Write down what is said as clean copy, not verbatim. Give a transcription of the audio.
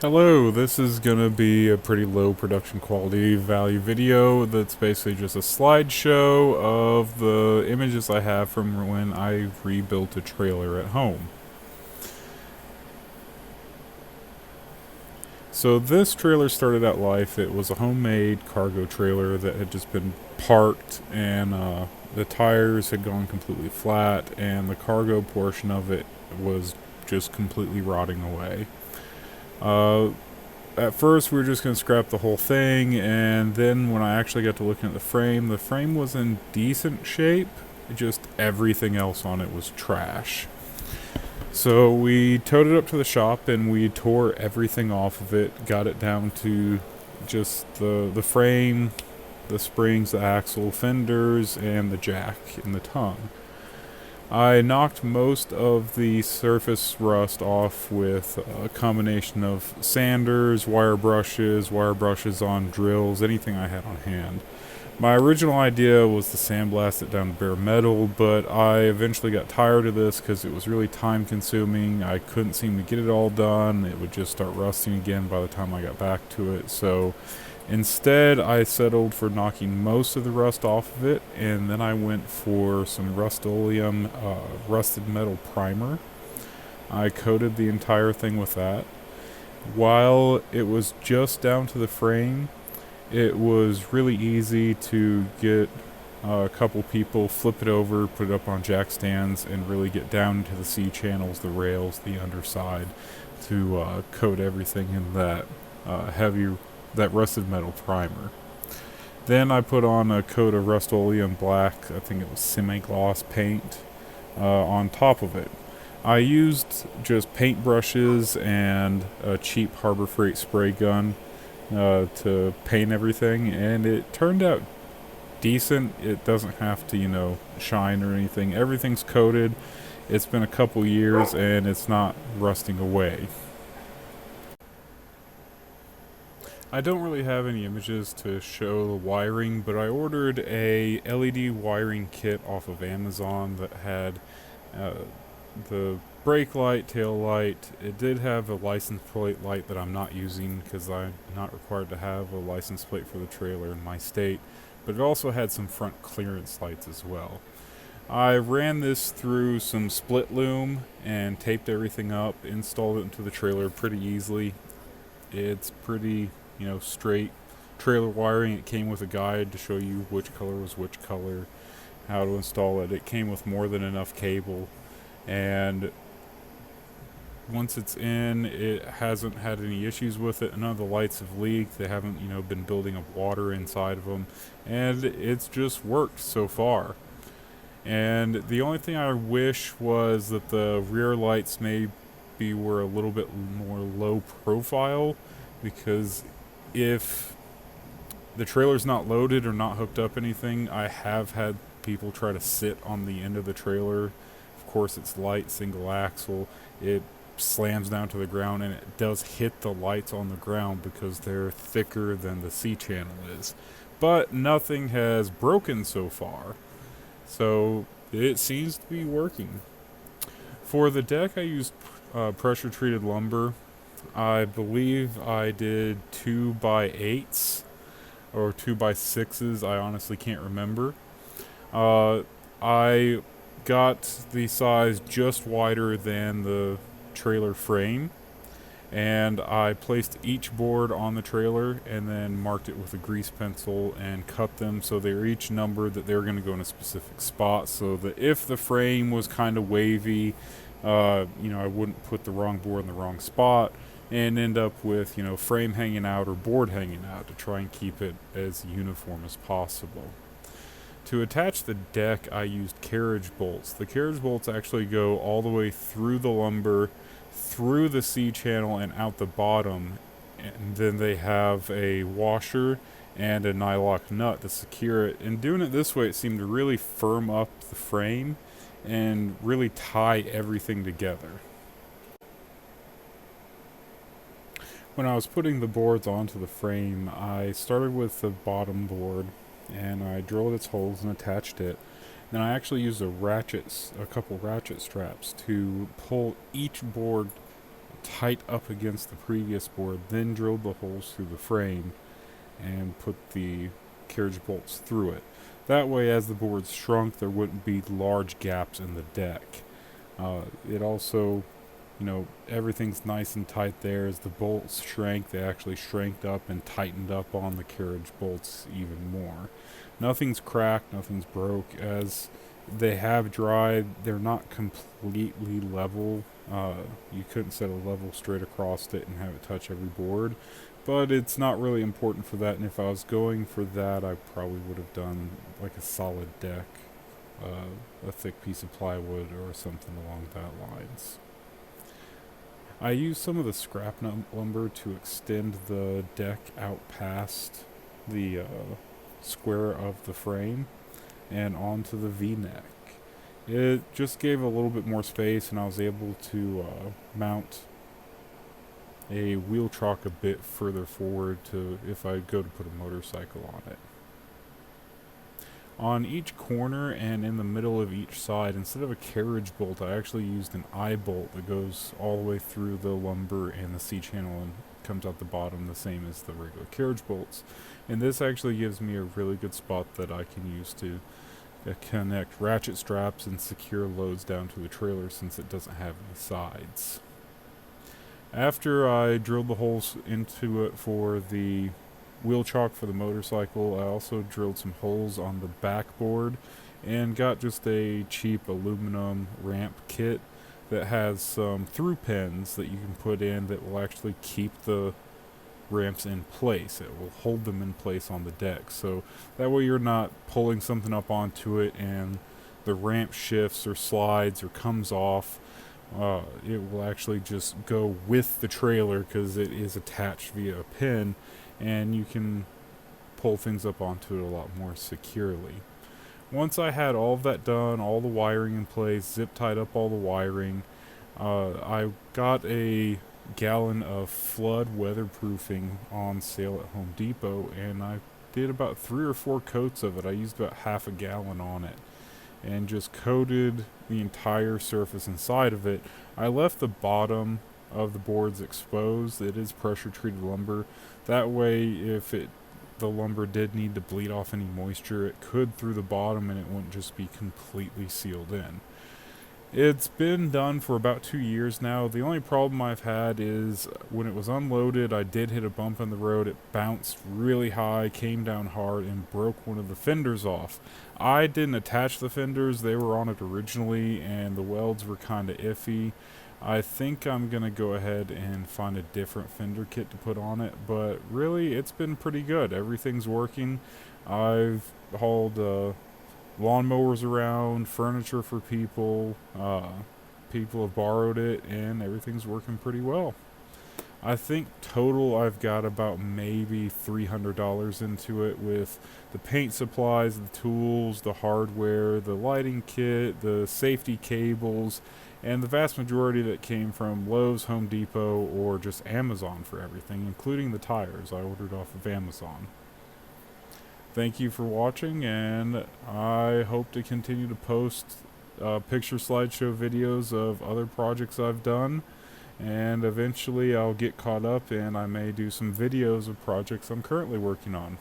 Hello, this is gonna be a pretty low production quality value video that's basically just a slideshow of the images I have from when I rebuilt a trailer at home. So this trailer started out life, it was a homemade cargo trailer that had just been parked and the tires had gone completely flat and the cargo portion of it was just completely rotting away. Uh, at first we were just going to scrap the whole thing, and then when I actually got to looking at the frame was in decent shape, just everything else on it was trash. So we towed it up to the shop and we tore everything off of it, got it down to just the frame, the springs, the axle, fenders, and the jack and the tongue. I knocked most of the surface rust off with a combination of sanders, wire brushes on drills, anything I had on hand. My original idea was to sandblast it down to bare metal, but I eventually got tired of this because it was really time consuming. I couldn't seem to get it all done. It would just start rusting again by the time I got back to it. So instead, I settled for knocking most of the rust off of it, and then I went for some Rust-Oleum rusted metal primer. I coated the entire thing with that. While it was just down to the frame, it was really easy to get a couple people, flip it over, put it up on jack stands, and really get down into the C channels, the rails, the underside, to coat everything in that that rusted metal primer. Then I put on a coat of Rust-Oleum black, I think it was semi-gloss paint, on top of it. I used just paint brushes and a cheap Harbor Freight spray gun to paint everything, and it turned out decent. It doesn't have to, shine or anything. Everything's coated. It's been a couple years, and it's not rusting away. I don't really have any images to show the wiring, but I ordered a LED wiring kit off of Amazon that had uh, the brake light, tail light. It did have a license plate light that I'm not using because I'm not required to have a license plate for the trailer in my state, but it also had some front clearance lights as well. I ran this through some split loom and taped everything up, installed it into the trailer pretty easily. It's pretty, straight trailer wiring. It came with a guide to show you which color was which color, how to install it. It came with more than enough cable, and once it's in, it hasn't had any issues with it. None of the lights have leaked. They haven't, been building up water inside of them, and it's just worked so far. And the only thing I wish was that the rear lights maybe were a little bit more low profile, because if the trailer's not loaded or not hooked up anything, I have had people try to sit on the end of the trailer. Of course, it's light, single axle. It slams down to the ground and it does hit the lights on the ground because they're thicker than the C channel is. But nothing has broken so far, so it seems to be working. For the deck, I used pressure treated lumber. I believe I did 2x8s or 2x6s. I honestly can't remember. I got the size just wider than the trailer frame, and I placed each board on the trailer and then marked it with a grease pencil and cut them so they're each numbered, that they're going to go in a specific spot, so that if the frame was kind of wavy, I wouldn't put the wrong board in the wrong spot and end up with, frame hanging out or board hanging out, to try and keep it as uniform as possible. To attach the deck, I used carriage bolts. The carriage bolts actually go all the way through the lumber, through the C channel, and out the bottom. And then they have a washer and a nylock nut to secure it. And doing it this way, it seemed to really firm up the frame and really tie everything together. When I was putting the boards onto the frame, I started with the bottom board and I drilled its holes and attached it. Then I actually used a couple ratchet straps to pull each board tight up against the previous board, then drilled the holes through the frame and put the carriage bolts through it. That way, as the boards shrunk, there wouldn't be large gaps in the deck. It also, everything's nice and tight there. As the bolts shrank, they actually shrank up and tightened up on the carriage bolts even more. Nothing's cracked, nothing's broke. As they have dried, they're not completely level. You couldn't set a level straight across it and have it touch every board, but it's not really important for that. And if I was going for that, I probably would have done like a solid deck, a thick piece of plywood or something along that lines. I used some of the scrap lumber to extend the deck out past the square of the frame and onto the V-neck. It just gave a little bit more space, and I was able to mount a wheel chock a bit further forward to if I go to put a motorcycle on it. On each corner and in the middle of each side, instead of a carriage bolt, I actually used an eye bolt that goes all the way through the lumber and the C-channel and comes out the bottom the same as the regular carriage bolts. And this actually gives me a really good spot that I can use to connect ratchet straps and secure loads down to the trailer, since it doesn't have any sides. After I drilled the holes into it for the wheel chock for the motorcycle, I also drilled some holes on the backboard and got just a cheap aluminum ramp kit that has some through pins that you can put in that will actually keep the ramps in place. It will hold them in place on the deck, so that way you're not pulling something up onto it and the ramp shifts or slides or comes off. It will actually just go with the trailer because it is attached via a pin, and you can pull things up onto it a lot more securely. Once I had all of that done, all the wiring in place, zip tied up all the wiring, I got a gallon of flood weatherproofing on sale at Home Depot, and I did about 3 or 4 coats of it. I used about half a gallon on it and just coated the entire surface inside of it. I left the bottom of the boards exposed. It is pressure treated lumber. That way, if the lumber did need to bleed off any moisture, it could through the bottom and it wouldn't just be completely sealed in. It's been done for about 2 years now. The only problem I've had is when it was unloaded, I did hit a bump in the road. It bounced really high, came down hard, and broke one of the fenders off. I didn't attach the fenders. They were on it originally, and the welds were kind of iffy. I think I'm going to go ahead and find a different fender kit to put on it, but really, it's been pretty good. Everything's working. I've hauled lawnmowers around, furniture for people. People have borrowed it, and everything's working pretty well. I think total I've got about maybe $300 into it, with the paint supplies, the tools, the hardware, the lighting kit, the safety cables, and the vast majority that came from Lowe's, Home Depot, or just Amazon for everything, including the tires I ordered off of Amazon. Thank you for watching, and I hope to continue to post picture slideshow videos of other projects I've done, and eventually I'll get caught up and I may do some videos of projects I'm currently working on.